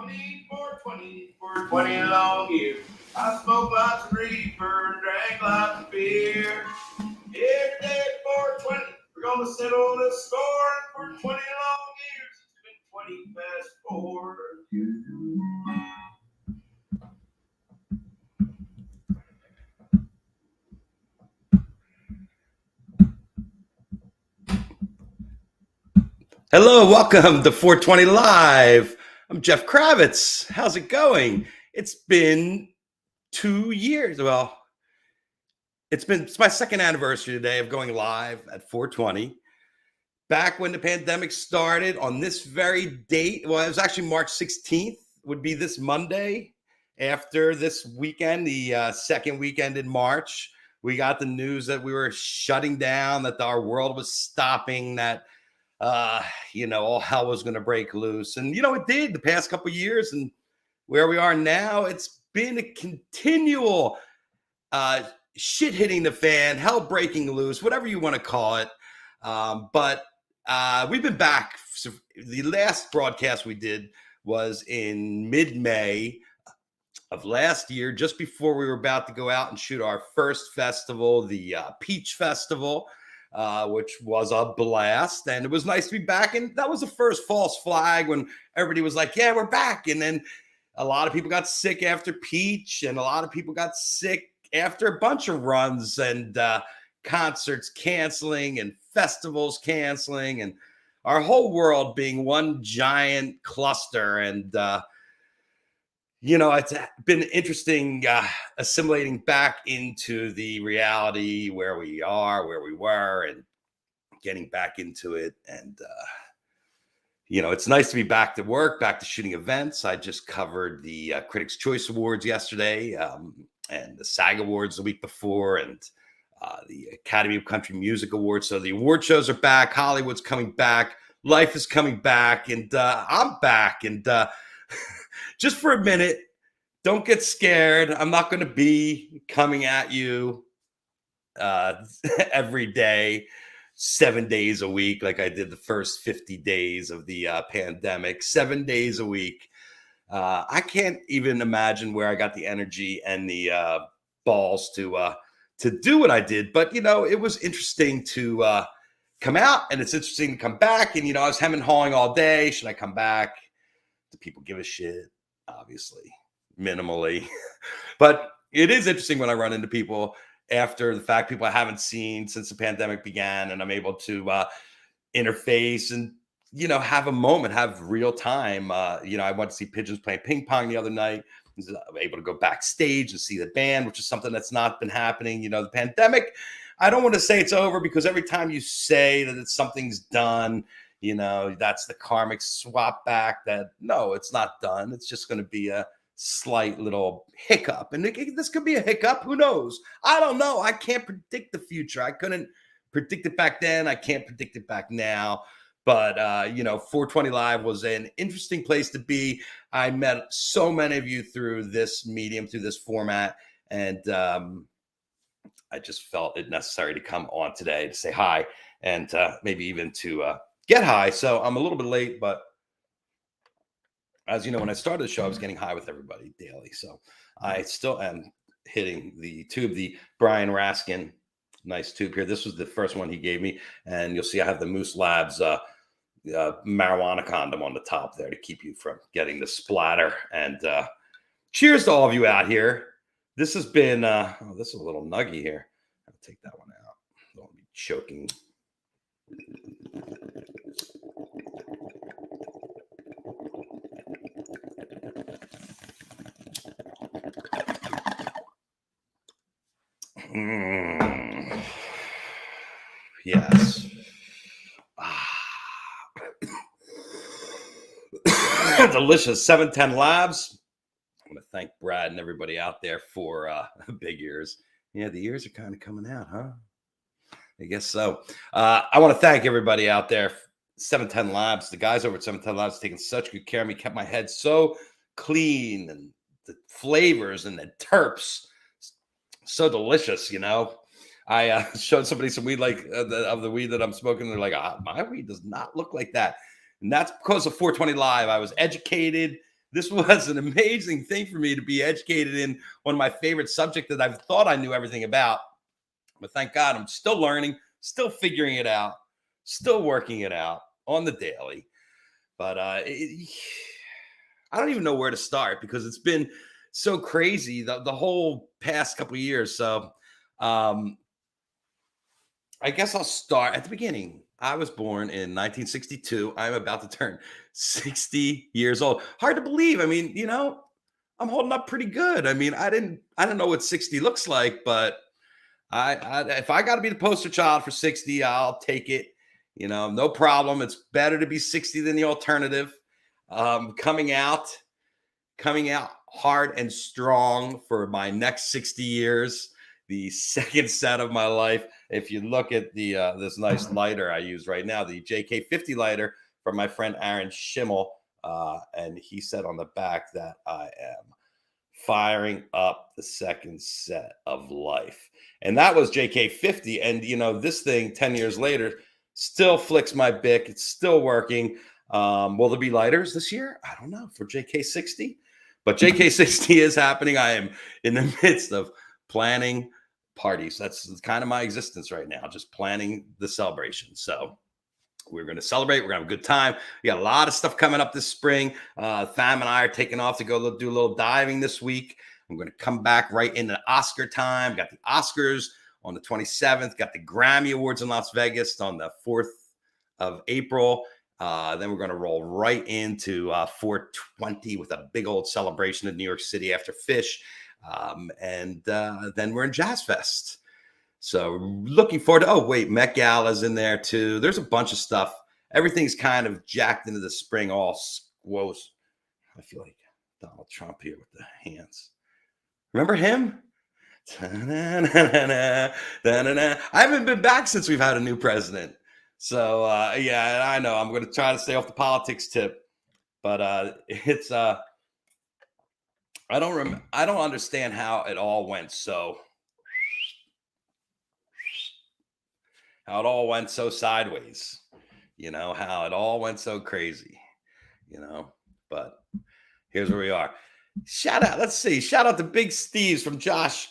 need 420 long years. I smoked lots of reefer and drank lots of beer. Every day at 420, we're gonna settle the score. And for 20 long years, it's been 20 fast forward. Hello, welcome to 420 Live. I'm Jeff Kravitz. How's it going? It's been 2 years. Well, it's my second anniversary today of going live at 420. Back when the pandemic started on this very date, well, it was actually March 16th, would be this Monday. After this weekend, the second weekend in March, we got the news that we were shutting down, that our world was stopping, that all hell was going to break loose. And, it did the past couple of years. And where we are now, it's been a continual shit hitting the fan, hell breaking loose, whatever you want to call it. But we've been back. So the last broadcast we did was in mid-May of last year, just before we were about to go out and shoot our first festival, the Peach Festival. Which was a blast, and it was nice to be back. And that was the first false flag when everybody was like, yeah, we're back. And then a lot of people got sick after Peach, and a lot of people got sick after a bunch of runs and concerts canceling and festivals canceling, and our whole world being one giant cluster. And it's been interesting assimilating back into the reality where we are, where we were, and getting back into it. And, it's nice to be back to work, back to shooting events. I just covered the Critics' Choice Awards yesterday and the SAG Awards the week before, and the Academy of Country Music Awards. So the award shows are back. Hollywood's coming back. Life is coming back. And I'm back. And just for a minute, don't get scared. I'm not going to be coming at you every day, 7 days a week, like I did the first 50 days of the pandemic, 7 days a week. I can't even imagine where I got the energy and the balls to do what I did. But, it was interesting to come out, and it's interesting to come back. And, I was hemming and hawing all day. Should I come back? Do people give a shit? Obviously, minimally. But it is interesting when I run into people after the fact, people I haven't seen since the pandemic began, and I'm able to interface and, have a moment, have real time. I went to see Pigeons playing ping pong the other night. I was able to go backstage and see the band, which is something that's not been happening. The pandemic, I don't want to say it's over, because every time you say that something's done, that's the karmic swap back. That no, it's not done. It's just going to be a slight little hiccup. And this could be a hiccup. Who knows? I don't know. I can't predict the future. I couldn't predict it back then. I can't predict it back now. But, 420 Live was an interesting place to be. I met so many of you through this medium, through this format. And I just felt it necessary to come on today to say hi, and maybe even to get high. So I'm a little bit late, but as you know, when I started the show, I was getting high with everybody daily. So I still am hitting the tube, the Brian Raskin, nice tube here. This was the first one he gave me. And you'll see I have the Moose Labs marijuana condom on the top there to keep you from getting the splatter. And cheers to all of you out here. This has been, this is a little nuggy here. I'll take that one out. Don't be choking. Yes. Delicious. 710 Labs. I want to thank Brad and everybody out there for big ears. Yeah, the ears are kind of coming out, huh? I guess so. I want to thank everybody out there. 710 Labs, the guys over at 710 Labs taking such good care of me, kept my head so clean, and the flavors and the terps so delicious. I showed somebody some weed of the weed that I'm smoking. They're like, my weed does not look like that. And that's because of 420 Live. I was educated This was an amazing thing for me to be educated in one of my favorite subjects that I've thought I knew everything about. But thank God I'm still learning, still figuring it out, still working it out on the daily. But I don't even know where to start because it's been so crazy the whole past couple of years. So um, I guess I'll start at the beginning. I was born in 1962. I'm about to turn 60 years old. Hard to believe. I mean, I'm holding up pretty good. I mean, I don't know what 60 looks like, but if I got to be the poster child for 60, I'll take it. No problem. It's better to be 60 than the alternative. Coming out hard and strong for my next 60 years, the second set of my life. If you look at the this nice lighter I use right now, the JK50 lighter from my friend Aaron Schimmel, and he said on the back that I am firing up the second set of life. And that was JK50. And, this thing 10 years later still flicks my bick. It's still working. Will there be lighters this year? I don't know for JK60, but JK60 is happening. I am in the midst of planning parties. That's kind of my existence right now, just planning the celebration. So we're going to celebrate. We're going to have a good time. We got a lot of stuff coming up this spring. Tham and I are taking off to go do a little diving this week. I'm going to come back right into Oscar time. Got the Oscars on the 27th. Got the Grammy Awards in Las Vegas on the 4th of April. Then we're going to roll right into 420 with a big old celebration in New York City after Phish. And then we're in Jazz Fest. So looking forward to, Met Gala's in there too. There's a bunch of stuff. Everything's kind of jacked into the spring, all squoze. I feel like Donald Trump here with the hands. Remember him? I haven't been back since we've had a new president. So yeah, I know I'm going to try to stay off the politics tip, but it's I don't understand how it all went so sideways, how it all went so crazy, but here's where we are. Shout out to Big Steve's from Josh.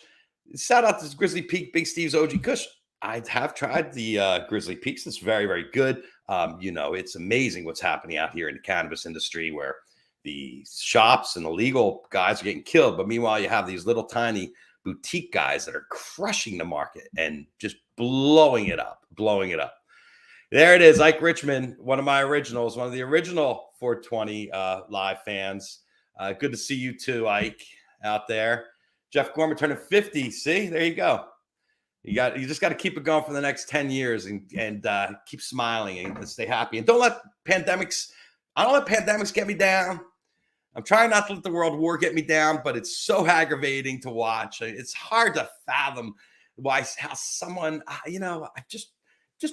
Shout out to Grizzly Peak, Big Steve's OG Kush. I have tried the Grizzly Peaks. It's very, very good. It's amazing what's happening out here in the cannabis industry where the shops and the legal guys are getting killed. But meanwhile, you have these little tiny boutique guys that are crushing the market and just blowing it up. There it is, Ike Richmond, one of my originals, one of the original 420 live fans. Good to see you too, Ike, out there. Jeff Gorman turning 50. See, there you go. You just got to keep it going for the next 10 years and keep smiling and stay happy. And don't let pandemics get me down. I'm trying not to let the world war get me down, but it's so aggravating to watch. It's hard to fathom how someone, I've just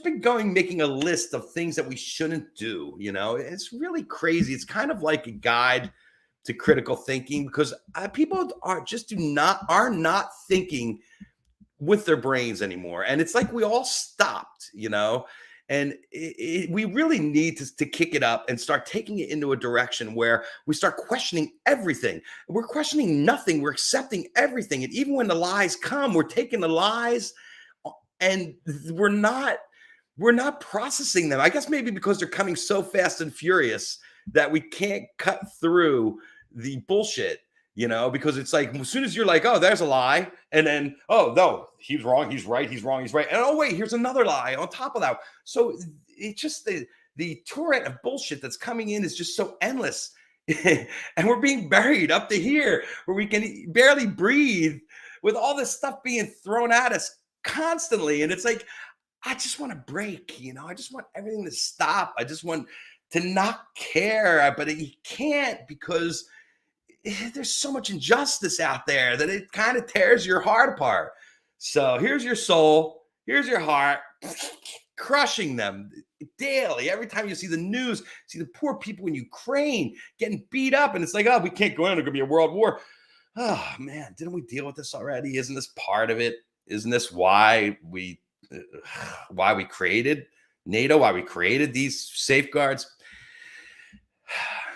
been making a list of things that we shouldn't do. It's really crazy. It's kind of like a guide to critical thinking because people are not thinking with their brains anymore. And it's like we all stopped, and we really need to kick it up and start taking it into a direction where we start questioning everything. We're questioning nothing. We're accepting everything. And even when the lies come, we're taking the lies and we're not processing them. I guess maybe because they're coming so fast and furious that we can't cut through the bullshit, because it's like as soon as you're like, oh, there's a lie, and then, oh no, he's wrong, he's right, he's wrong, he's right, and oh wait, here's another lie on top of that. So it's just the torrent of bullshit that's coming in is just so endless. And we're being buried up to here where we can barely breathe with all this stuff being thrown at us constantly. And it's like, I just want to break, I just want everything to stop. I just want to not care, but you can't because there's so much injustice out there that it kind of tears your heart apart. So here's your soul, here's your heart, crushing them daily. Every time you see the news, see the poor people in Ukraine getting beat up, and it's like, oh, we can't go in, there's gonna be a world war. Oh man, didn't we deal with this already? Isn't this part of it? Isn't this why we created NATO, why we created these safeguards?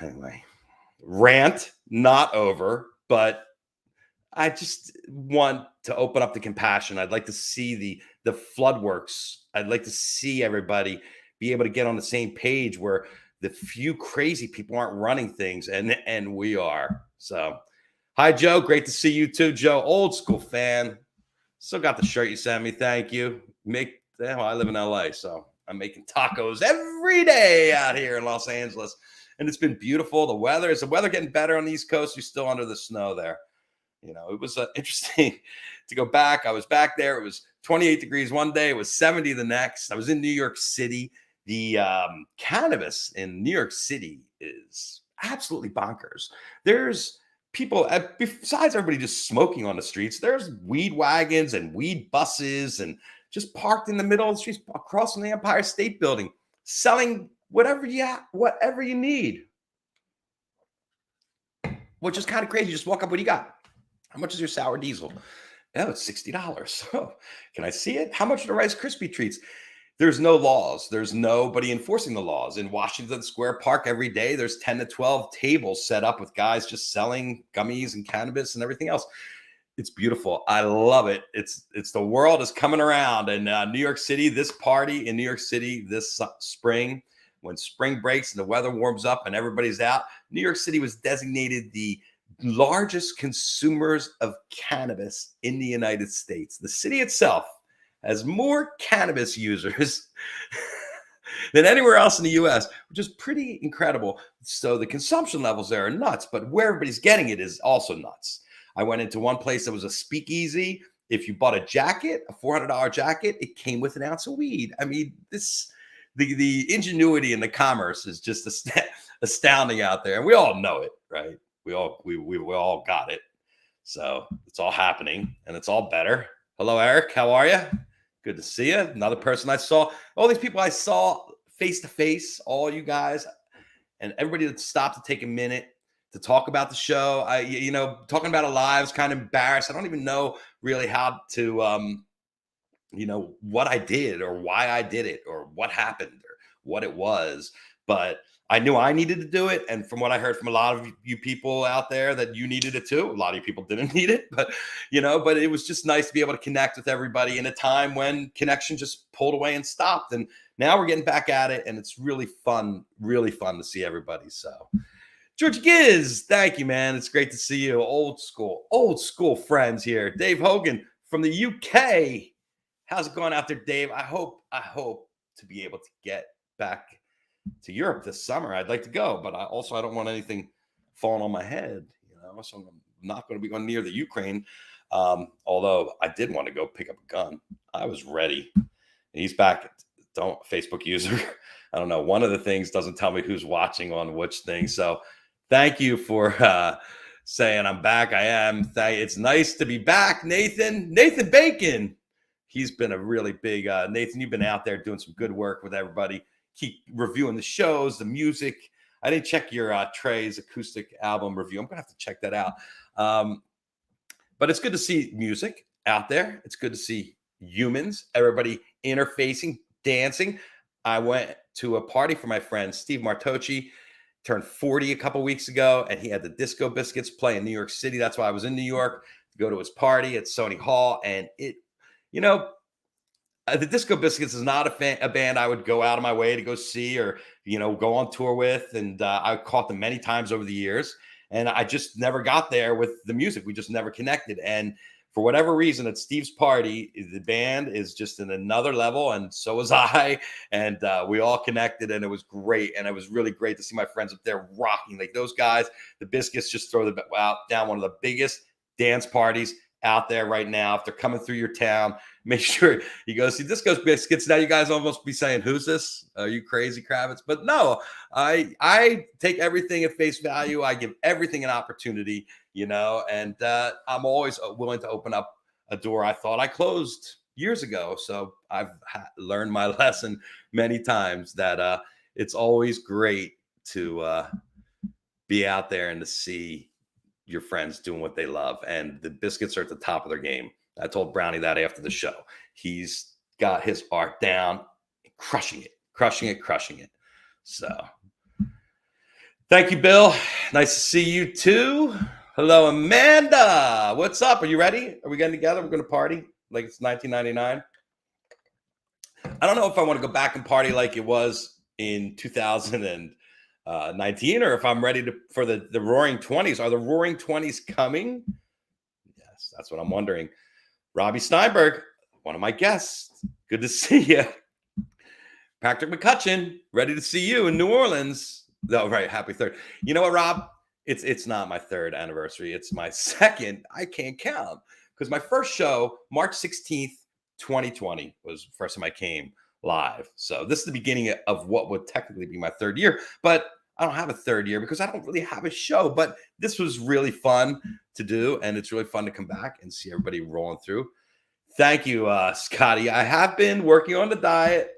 Anyway, Rant not over, but I just want to open up the compassion. I'd like to see the flood works. I'd like to see everybody be able to get on the same page where the few crazy people aren't running things and we are. So, hi Joe, great to see you too, Joe. Old school fan. Still got the shirt you sent me. Thank you. Well, I live in LA, so I'm making tacos every day out here in Los Angeles. And it's been beautiful. Is the weather getting better on the East Coast? You're still under the snow there. It was interesting to go back. I was back there. It was 28 degrees one day. It was 70 the next. I was in New York City. The cannabis in New York City is absolutely bonkers. There's people, besides everybody just smoking on the streets, there's weed wagons and weed buses and just parked in the middle of the streets across from the Empire State Building, selling whatever you need, which is kind of crazy. Just walk up, what do you got? How much is your sour diesel? Oh, it's $60. Oh, can I see it? How much are the Rice Krispie treats? There's no laws. There's nobody enforcing the laws. In Washington Square Park every day, there's 10 to 12 tables set up with guys just selling gummies and cannabis and everything else. It's beautiful. I love it. It's the world is coming around. And New York City, this party in New York City this spring, when spring breaks and the weather warms up and everybody's out, New York City was designated the largest consumers of cannabis in the United States. The city itself has more cannabis users than anywhere else in the US, which is pretty incredible. So the consumption levels there are nuts, but where everybody's getting it is also nuts. I went into one place that was a speakeasy. If you bought a jacket, a $400 jacket, it came with an ounce of weed. I mean, the ingenuity and the commerce is just astounding out there. And we all know it, right? We all got it. So it's all happening and it's all better. Hello, Eric. How are you? Good to see you. Another person I saw. All these people I saw face to face, all you guys, and everybody that stopped to take a minute to talk about the show. Talking about it live is kind of embarrassed. I don't even know really how to, what I did or why I did it or what happened or what it was. But I knew I needed to do it. And from what I heard from a lot of you people out there that you needed it too. A lot of you people didn't need it, but it was just nice to be able to connect with everybody in a time when connection just pulled away and stopped. And now we're getting back at it. And it's really fun to see everybody. So George Giz, thank you, man. It's great to see you. Old school friends here. Dave Hogan from the UK. How's it going out there, Dave? I hope to be able to get back to Europe this summer. I'd like to go, but I don't want anything falling on my head, so I'm not going to be going near the Ukraine. Although I did want to go pick up a gun. I was ready. He's back. Don't Facebook user. I don't know. One of the things doesn't tell me who's watching on which thing. So thank you for saying I'm back. I am. It's nice to be back. Nathan Bacon. He's been a really big, Nathan, you've been out there doing some good work with everybody. Keep reviewing the shows, the music. I didn't check your Trey's acoustic album review. I'm going to have to check that out. But it's good to see music out there. It's good to see humans, everybody interfacing, dancing. I went to a party for my friend Steve Martocci, turned 40 a couple weeks ago, and he had the Disco Biscuits play in New York City. That's why I was in New York to go to his party at Sony Hall. And the Disco Biscuits is not a band I would go out of my way to go see or, go on tour with. And I caught them many times over the years. And I just never got there with the music. We just never connected. And for whatever reason, at Steve's party, the band is just in another level. And so was I. And we all connected. And it was great. And it was really great to see my friends up there rocking. Like those guys, the Biscuits just throw down one of the biggest dance parties out there right now. If they're coming through your town, make sure you go see Disco Biscuits. Now you guys almost be saying, who's this? Are you crazy, Kravitz? But no, I take everything at face value. I give everything an opportunity, and I'm always willing to open up a door I thought I closed years ago. So I've learned my lesson many times that it's always great to be out there and to see your friends doing what they love. And the Biscuits are at the top of their game. I told Brownie that after the show. He's got his art down, crushing it. So Thank you, Bill. Nice to see you too. Hello, Amanda. What's up? Are you ready? Are we getting together? We're going to party like it's 1999. I don't know if I want to go back and party like it was in 2019 or if I'm ready for the Roaring 20s. Are the Roaring 20s coming? Yes, that's what I'm wondering. Robbie Steinberg, one of my guests. Good to see you. Patrick McCutcheon, ready to see you in New Orleans. Oh, right. Happy third. You know what, Rob? It's not my third anniversary. It's my second. I can't count because my first show, March 16th, 2020, was the first time I came live. So this is the beginning of what would technically be my third year. But I don't have a third year because I don't really have a show. But this was really fun to do. And it's really fun to come back and see everybody rolling through. Thank you, Scotty. I have been working on the diet.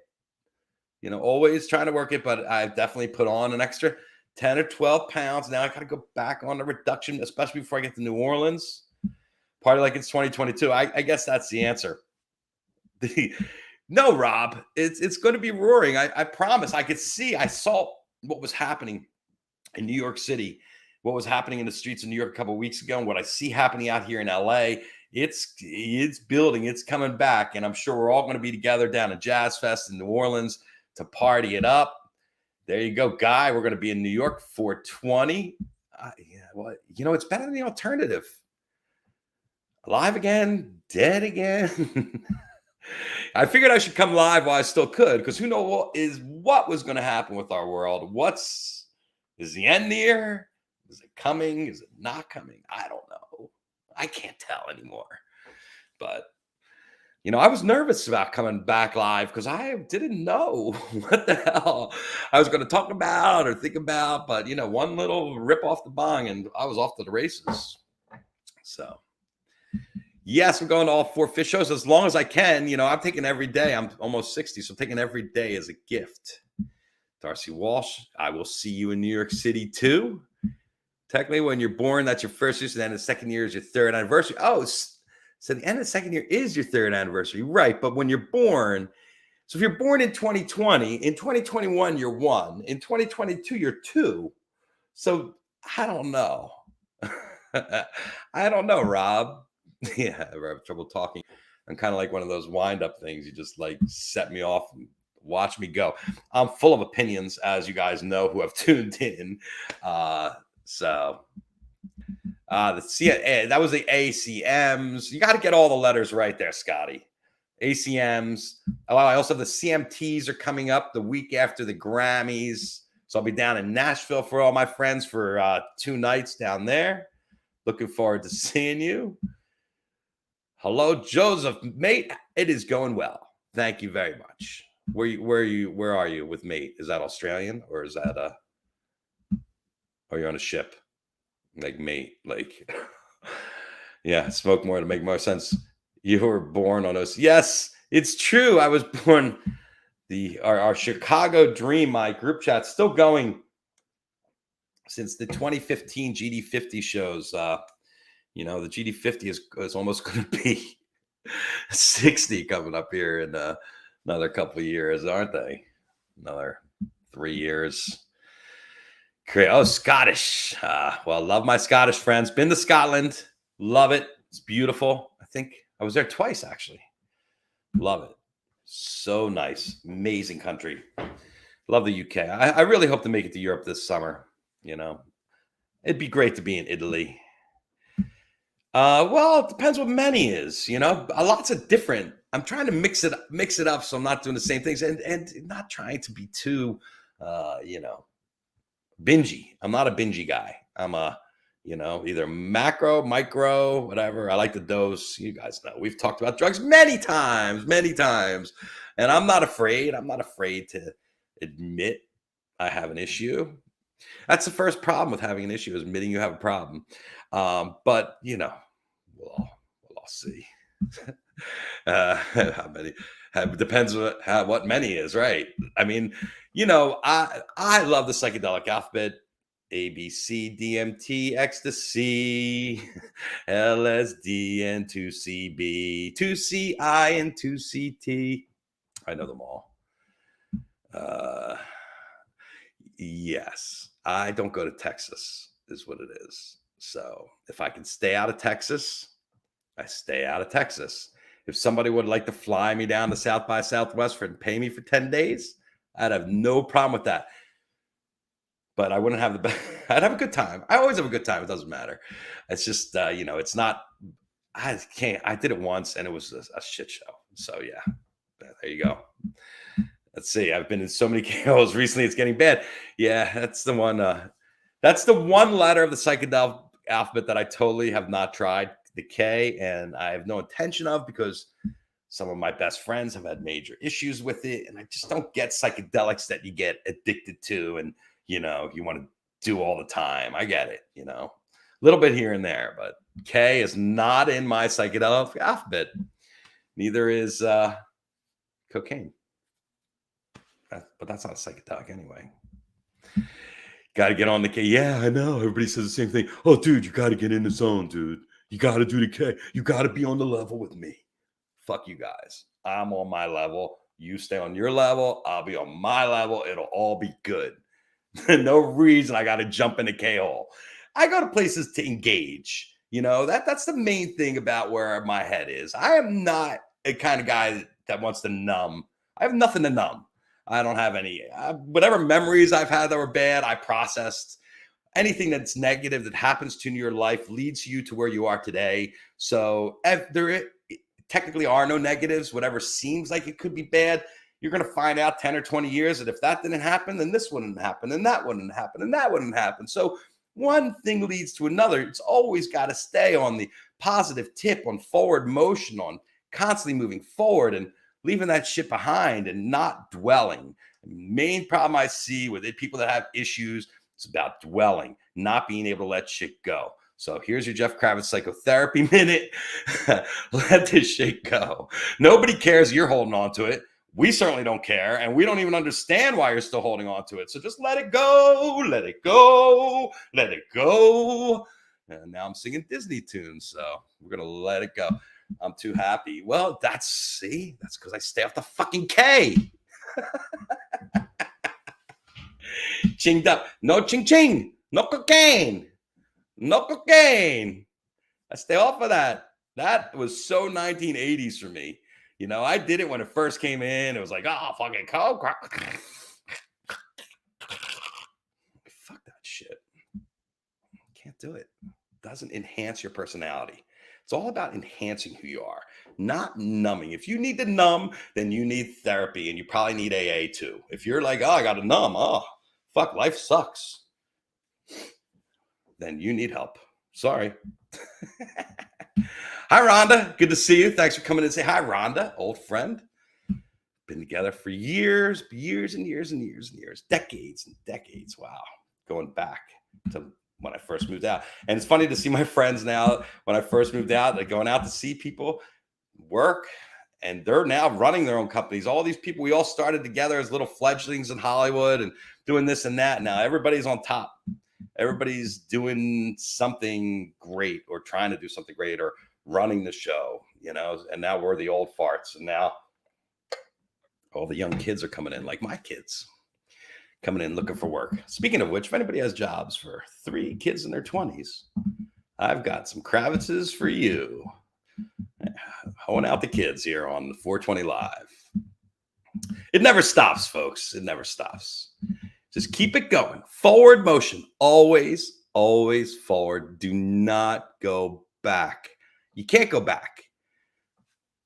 Always trying to work it, but I've definitely put on an extra 10 or 12 pounds. Now I got to go back on the reduction, especially before I get to New Orleans. Party like it's 2022. I guess that's the answer. No, Rob, it's going to be roaring. I promise. I saw what was happening in New York City, what was happening in the streets of New York a couple of weeks ago, and what I see happening out here in LA. It's building. It's coming back, and I'm sure we're all going to be together down at Jazz Fest in New Orleans to party it up. There you go, Guy. We're going to be in New York 420. It's better than the alternative. Alive again, dead again. I figured I should come live while I still could, because who knows what was going to happen with our world. Is the end near? Is it coming? Is it not coming? I don't know. I can't tell anymore. But I was nervous about coming back live because I didn't know what the hell I was going to talk about or think about. But, one little rip off the bong and I was off to the races. So, yes, I'm going to all 4 Phish shows as long as I can. I'm taking every day. I'm almost 60, so I'm taking every day as a gift. Darcy Walsh, I will see you in New York City too. Technically, when you're born, that's your first year. So then the second year is your third anniversary. Oh, so the end of the second year is your third anniversary, right? But when you're born, so if you're born in 2020, in 2021, you're 1. In 2022, you're 2. So I don't know. I don't know, Rob. Yeah, I have trouble talking. I'm kind of like one of those wind-up things. You just like set me off and watch me go. I'm full of opinions, as you guys know who have tuned in. That was the ACMs. You got to get all the letters right there, Scotty. ACMs. Oh, I also have the CMTs are coming up the week after the Grammys. So I'll be down in Nashville for all my friends for 2 nights down there. Looking forward to seeing you. Hello, Joseph. Mate, it is going well. Thank you very much. Where are you with Mate? Is that Australian or is that are you on a ship? Like Mate, like yeah, smoke more to make more sense. You were born on us. Yes, it's true. I was born our Chicago Dream, my group chat's still going since the 2015 GD50 shows. The GD50 is almost going to be 60 coming up here in another couple of years, aren't they? Another 3 years. Great. Oh, Scottish. Well, love my Scottish friends. Been to Scotland. Love it. It's beautiful. I think I was there twice, actually. Love it. So nice. Amazing country. Love the UK. I really hope to make it to Europe this summer. It'd be great to be in Italy. Well, it depends what many is. Lots of different. I'm trying to mix it up, so I'm not doing the same things and not trying to be too, bingy. I'm not a bingy guy. I'm either macro, micro, whatever. I like the dose. You guys know we've talked about drugs many times, and I'm not afraid. I'm not afraid to admit I have an issue. That's the first problem with having an issue, is admitting you have a problem. But we'll all see. How many? Depends what many is, right? I mean, I love the psychedelic alphabet: ABC, DMT, ecstasy, LSD, and 2CB, 2CI, and 2CT. I know them all. Yes, I don't go to Texas, is what it is. So if I can stay out of Texas, I stay out of Texas. If somebody would like to fly me down to South by Southwest for and pay me for 10 days, I'd have no problem with that. But I wouldn't have the best. I'd have a good time. I always have a good time. It doesn't matter. It's just, it's not, I can't, I did it once and it was a shit show. So yeah, there you go. Let's see. I've been in so many KOs recently. It's getting bad. Yeah, that's the one. That's the one letter of the psychedelic alphabet that I totally have not tried, the K, and I have no intention of because some of my best friends have had major issues with it, and I just don't get psychedelics that you get addicted to, and you want to do all the time. I get it, a little bit here and there, but K is not in my psychedelic alphabet. Neither is cocaine. But that's not a psychedelic anyway. Got to get on the K. Yeah, I know. Everybody says the same thing. Oh, dude, you got to get in the zone, dude. You got to do the K. You got to be on the level with me. Fuck you guys. I'm on my level. You stay on your level. I'll be on my level. It'll all be good. No reason I got to jump in the K hole. I go to places to engage. That's the main thing about where my head is. I am not a kind of guy that wants to numb. I have nothing to numb. I don't have any, whatever memories I've had that were bad, I processed. Anything that's negative that happens to your life leads you to where you are today. So if there technically are no negatives, whatever seems like it could be bad, you're going to find out 10 or 20 years that if that didn't happen, then this wouldn't happen, and that wouldn't happen, and that wouldn't happen. So one thing leads to another. It's always got to stay on the positive tip, on forward motion, on constantly moving forward and leaving that shit behind and not dwelling. The main problem I see with it, people that have issues, it's about dwelling, not being able to let shit go. So here's your Jeff Kravitz psychotherapy minute. Let this shit go. Nobody cares you're holding on to it. We certainly don't care, and we don't even understand why you're still holding on to it. So just let it go, let it go, let it go. And now I'm singing Disney tunes, so we're going to let it go. I'm too happy. Well, that's because I stay off the fucking K. Chinged up. No ching ching. No cocaine. No cocaine. I stay off of that. That was so 1980s for me. I did it when it first came in. It was like, oh, fucking coke. Fuck that shit. Can't do it. Doesn't enhance your personality. It's all about enhancing who you are, not numbing. If you need to numb, then you need therapy, and you probably need AA too. If you're like, oh, I got to numb, oh, fuck, life sucks, then you need help. Sorry. Hi, Rhonda. Good to see you. Thanks for coming in and say hi, Rhonda, old friend. Been together for years and years and years and years, decades and decades. Wow. Going back to when I first moved out. And it's funny to see my friends now. When I first moved out, they're going out to see people work, and they're now running their own companies. All these people, we all started together as little fledglings in Hollywood and doing this and that. Now everybody's on top. Everybody's doing something great or trying to do something great or running the show, and now we're the old farts. And now all the young kids are coming in, like my kids. Coming in looking for work. Speaking of which, if anybody has jobs for 3 kids in their 20s, I've got some Kravitzes for you. Hoeing out the kids here on the 420 Live. It never stops, folks. It never stops. Just keep it going. Forward motion. Always, always forward. Do not go back. You can't go back.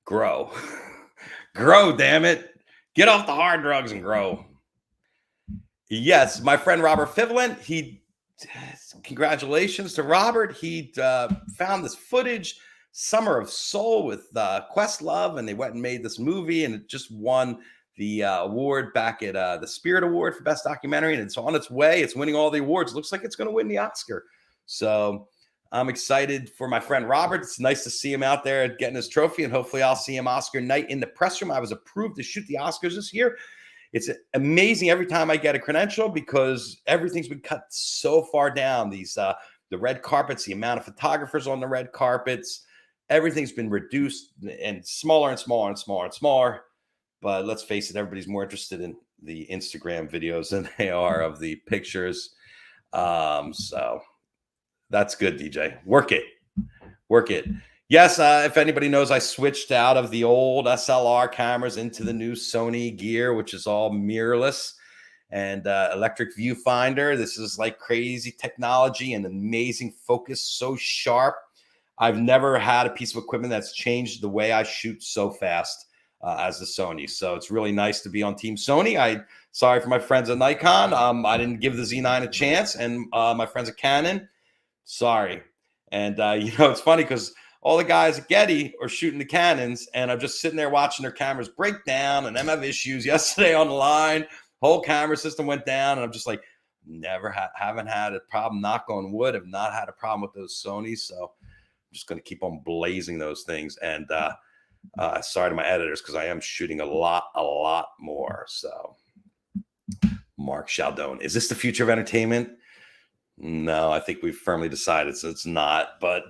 Grow. Grow, damn it. Get off the hard drugs and grow. Yes, my friend Robert Fivlin, congratulations to Robert. He found this footage, Summer of Soul with Questlove, and they went and made this movie, and it just won the award back at the Spirit Award for Best Documentary, and it's on its way. It's winning all the awards. Looks like it's going to win the Oscar. So I'm excited for my friend Robert. It's nice to see him out there getting his trophy, and hopefully I'll see him Oscar night in the press room. I was approved to shoot the Oscars this year. It's amazing every time I get a credential because everything's been cut so far down. These the red carpets, the amount of photographers on the red carpets, everything's been reduced and smaller and smaller and smaller and smaller. But let's face it, everybody's more interested in the Instagram videos than they are of the pictures. So that's good, DJ. Work it. Work it. Yes, if anybody knows, I switched out of the old SLR cameras into the new Sony gear, which is all mirrorless and electric viewfinder. This is like crazy technology and amazing focus, so sharp. I've never had a piece of equipment that's changed the way I shoot so fast as the Sony. So it's really nice to be on Team Sony. Sorry for my friends at Nikon. I didn't give the Z9 a chance, and my friends at Canon, sorry. And it's funny because all the guys at Getty are shooting the Canons, and I'm just sitting there watching their cameras break down, and them have issues. Yesterday on the line, whole camera system went down, and I'm just like, haven't had a problem. Knock on wood, have not had a problem with those Sonys. So I'm just going to keep on blazing those things. And sorry to my editors because I am shooting a lot more. So Mark Chaldone, is this the future of entertainment? No, I think we've firmly decided so it's not. But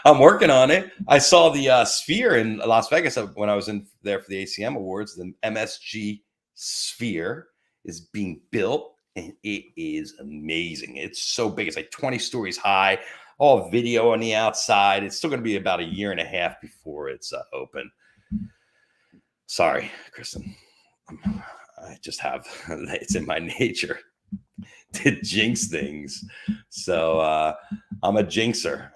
I'm working on it. I saw the Sphere in Las Vegas when I was in there for the ACM Awards. The MSG Sphere is being built, and it is amazing. It's so big. It's like 20 stories high, all video on the outside. It's still going to be about a year and a half before it's open. Sorry, Kristen. I just have, it's in my nature to jinx things. So I'm a jinxer.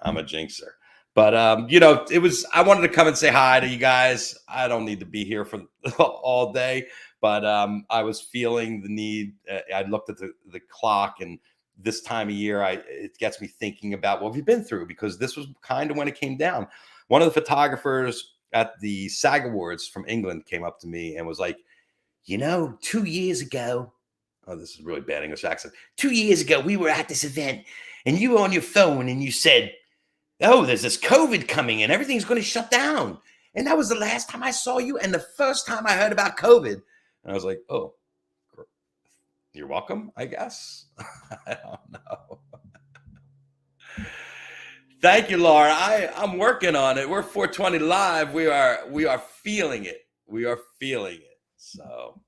But, I wanted to come and say hi to you guys. I don't need to be here for all day, but I was feeling the need. I looked at the clock, and this time of year, it gets me thinking about what we've been through, because this was kind of when it came down. One of the photographers at the SAG Awards from England came up to me and was like, 2 years ago, oh, this is really bad English accent. 2 years ago, we were at this event, and you were on your phone, and you said, oh, there's this COVID coming, and everything's going to shut down. And that was the last time I saw you, and the first time I heard about COVID. And I was like, oh, you're welcome, I guess. I don't know. Thank you, Laura. I'm working on it. We're 420 Live. We are feeling it. So,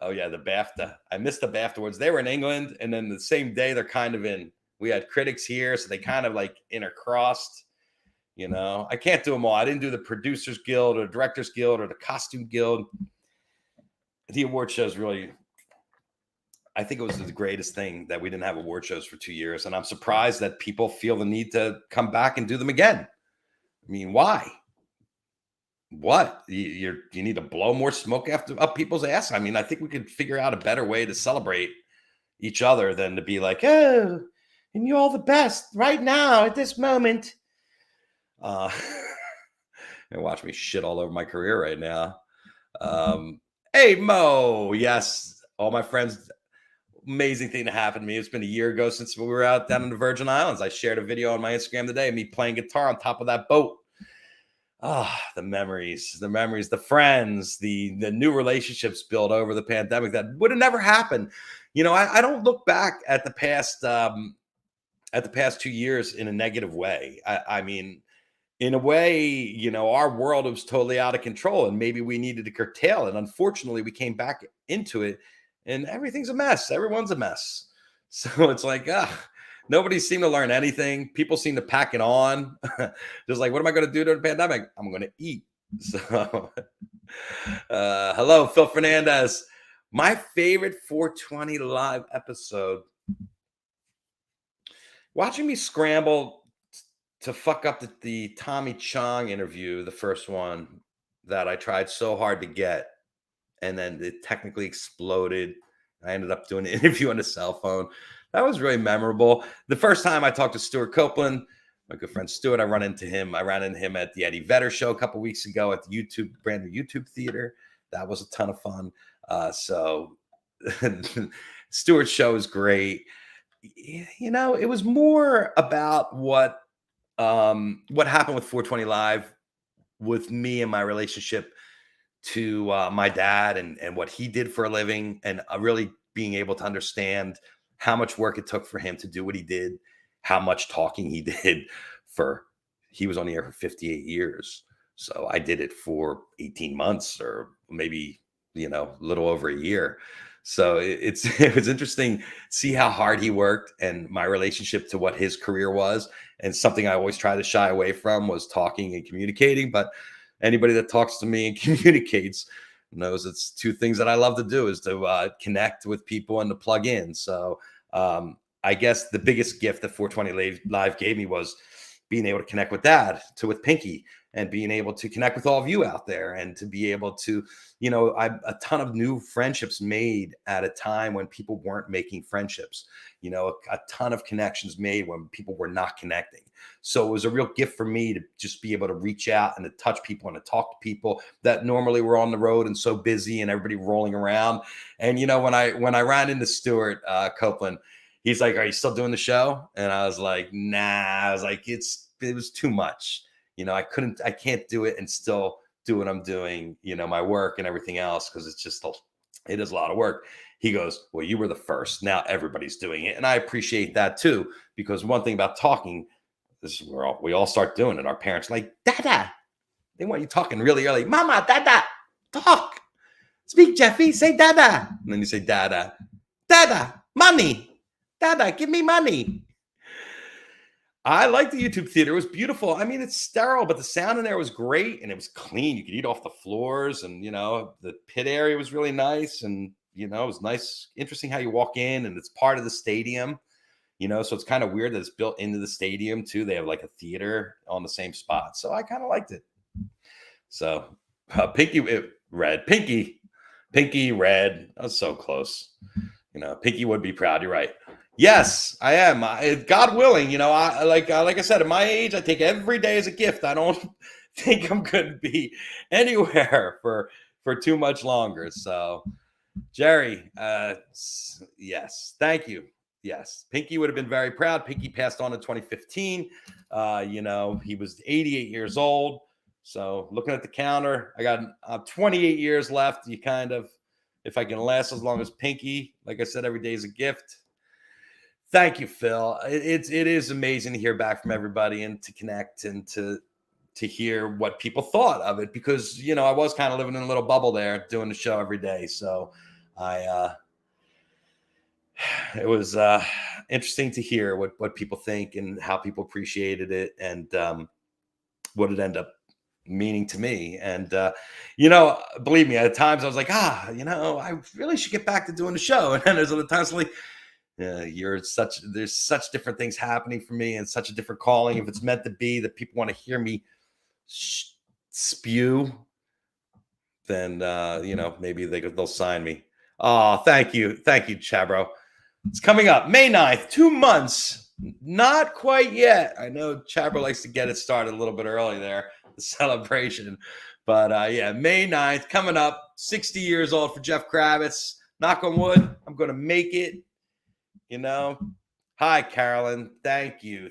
oh yeah, the BAFTA. I missed the BAFTA awards. They were in England, and then the same day they're kind of in. We had critics here, so they kind of like intercrossed. I can't do them all. I didn't do the Producers Guild or Directors Guild or the Costume Guild. The award shows really, I think it was the greatest thing that we didn't have award shows for 2 years, and I'm surprised that people feel the need to come back and do them again. I mean, why? What? You need to blow more smoke up people's ass? I mean, I think we could figure out a better way to celebrate each other than to be like, oh, and you're all the best right now at this moment. And watch me shit all over my career right now. Hey, Mo. Yes, all my friends. Amazing thing that happened to me. It's been a year ago since we were out down in the Virgin Islands. I shared a video on my Instagram today of me playing guitar on top of that boat. The memories, the friends, the new relationships built over the pandemic that would have never happened. I don't look back at the past 2 years in a negative way. I mean, in a way, our world was totally out of control, and maybe we needed to curtail it. Unfortunately, we came back into it, and everything's a mess. Everyone's a mess. So it's like, nobody seemed to learn anything. People seem to pack it on. Just like, what am I going to do during the pandemic? I'm going to eat. So, hello, Phil Fernandez. My favorite 420 Live episode. Watching me scramble to fuck up the Tommy Chong interview, the first one that I tried so hard to get, and then it technically exploded. I ended up doing an interview on a cell phone. That was really memorable. The first time I talked to Stuart Copeland, my good friend Stuart, I ran into him at the Eddie Vedder show a couple weeks ago at the brand new YouTube theater. That was a ton of fun. So Stuart's show is great. It was more about what happened with 420 Live with me and my relationship to my dad and what he did for a living, and really being able to understand how much work it took for him to do what he did, how much talking he did he was on the air for 58 years. So I did it for 18 months or maybe a little over a year. So it was interesting to see how hard he worked and my relationship to what his career was. And something I always try to shy away from was talking and communicating. But anybody that talks to me and communicates knows it's two things that I love to do is to connect with people and to plug in. So I guess the biggest gift that 420 Live gave me was being able to connect with with Pinky, and being able to connect with all of you out there, and to be able to, a ton of new friendships made at a time when people weren't making friendships, a ton of connections made when people were not connecting. So it was a real gift for me to just be able to reach out and to touch people and to talk to people that normally were on the road and so busy and everybody rolling around. And, when I ran into Stuart Copeland, he's like, "Are you still doing the show?" And I was like, "Nah." I was like, it was too much. I can't do it and still do what I'm doing, my work and everything else, because it is a lot of work. He goes, "Well, you were the first. Now everybody's doing it." And I appreciate that too, because one thing about talking, this is where we all start doing it. Our parents are like, "Dada." They want you talking really early. "Mama, dada, talk. Speak, Jeffy. Say dada." And then you say dada. "Dada, money. Dada, give me money." I like the YouTube theater. It was beautiful. I mean, it's sterile, but the sound in there was great and it was clean. You could eat off the floors, and the pit area was really nice, and it was nice, interesting how you walk in and it's part of the stadium. So it's kind of weird that it's built into the stadium too. They have like a theater on the same spot. So I kind of liked it. So Pinky red. I was so close. Pinky would be proud. You're right. Yes, I am. God willing, like I said, at my age, I take every day as a gift. I don't think I'm going to be anywhere for too much longer. So, Jerry, yes, thank you. Yes, Pinky would have been very proud. Pinky passed on in 2015. He was 88 years old. So, looking at the counter, I got 28 years left. If I can last as long as Pinky, like I said, every day is a gift. Thank you, Phil. It is amazing to hear back from everybody and to connect and to hear what people thought of it, because I was kind of living in a little bubble there doing the show every day. So it was interesting to hear what people think and how people appreciated it, and what it ended up meaning to me. And believe me, at times I was like, I really should get back to doing the show. And then there's other times like, there's such different things happening for me, and such a different calling. If it's meant to be that people want to hear me spew, then maybe they'll sign me. Oh, thank you, Chabro. It's coming up May 9th, 2 months, not quite yet. I know Chabro likes to get it started a little bit early there, the celebration, but May 9th coming up. 60 years old for Jeff Kravitz. Knock on wood, I'm going to make it. Hi, Carolyn. Thank you.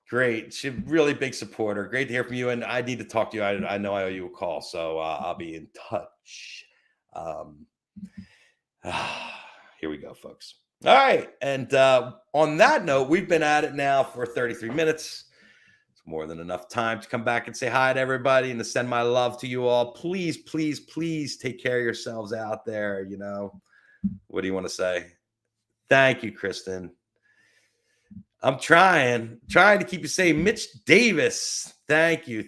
Great. She's a really big supporter. Great to hear from you. And I need to talk to you. I know I owe you a call, so I'll be in touch. Here we go, folks. All right. And on that note, we've been at it now for 33 minutes. It's more than enough time to come back and say hi to everybody and to send my love to you all. Please, please, please take care of yourselves out there. What do you want to say? Thank you, Kristen. I'm trying to keep you safe. Mitch Davis. Thank you.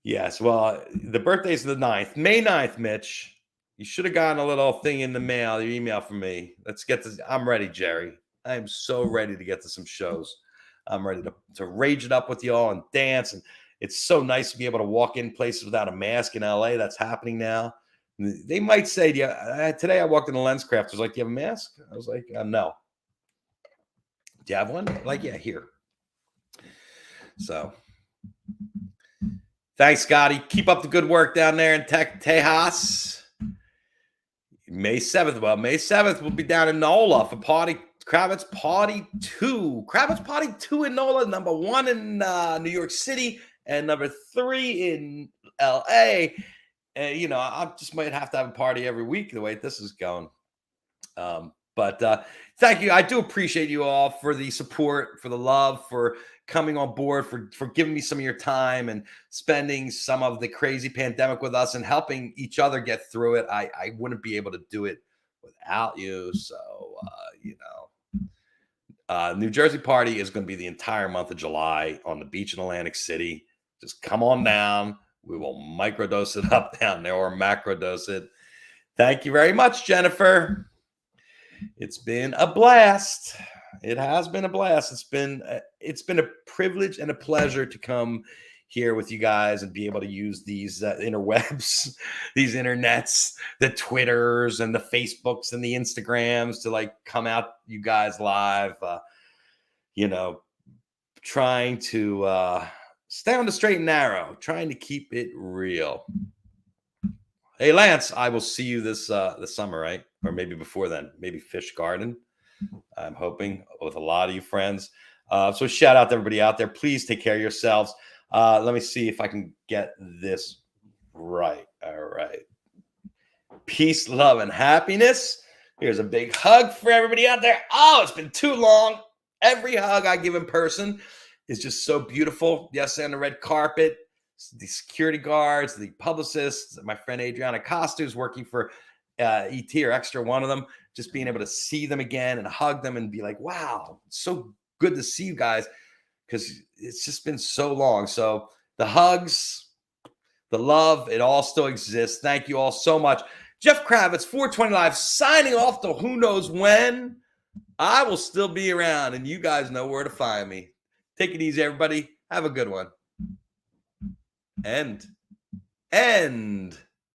Yes, well, the birthday's the 9th. May 9th, Mitch. You should have gotten a little thing in the mail, your email from me. Let's get this. I'm ready, Jerry. I am so ready to get to some shows. I'm ready to rage it up with y'all and dance. And it's so nice to be able to walk in places without a mask in LA. That's happening now. They might say to you, today I walked in the LensCraft. I was like, "Do you have a mask?" I was like, "No." "Do you have one?" Like, "Yeah, here." So, thanks, Scotty. Keep up the good work down there in Tejas. May 7th. Well, May 7th, we'll be down in NOLA for Kravitz Party 2. Kravitz Party 2 in NOLA, number 1 in New York City, and number 3 in LA. I just might have to have a party every week the way this is going. But thank you. I do appreciate you all for the support, for the love, for coming on board, for giving me some of your time and spending some of the crazy pandemic with us and helping each other get through it. I wouldn't be able to do it without you. So, New Jersey party is going to be the entire month of July on the beach in Atlantic City. Just come on down. We will microdose it up down there or macrodose it. Thank you very much, Jennifer. It's been a blast. It has been a blast. It's been a privilege and a pleasure to come here with you guys and be able to use these interwebs, these internets, the Twitters and the Facebooks and the Instagrams to like come out you guys live, trying to stay on the straight and narrow, trying to keep it real. Hey, Lance, I will see you this summer, right? Or maybe before then, maybe Fish Garden. I'm hoping with a lot of you friends. So shout out to everybody out there. Please take care of yourselves. Let me see if I can get this right. All right. Peace, love, and happiness. Here's a big hug for everybody out there. Oh, it's been too long. Every hug I give in person is just so beautiful. Yesterday on the red carpet, the security guards, the publicists, my friend Adriana Costa, who's working for ET or Extra, one of them, just being able to see them again and hug them and be like, wow, it's so good to see you guys because it's just been so long. So the hugs, the love, it all still exists. Thank you all so much. Jeff Kravitz, 420 Live, signing off till who knows when. I will still be around, and you guys know where to find me. Take it easy, everybody. Have a good one. End.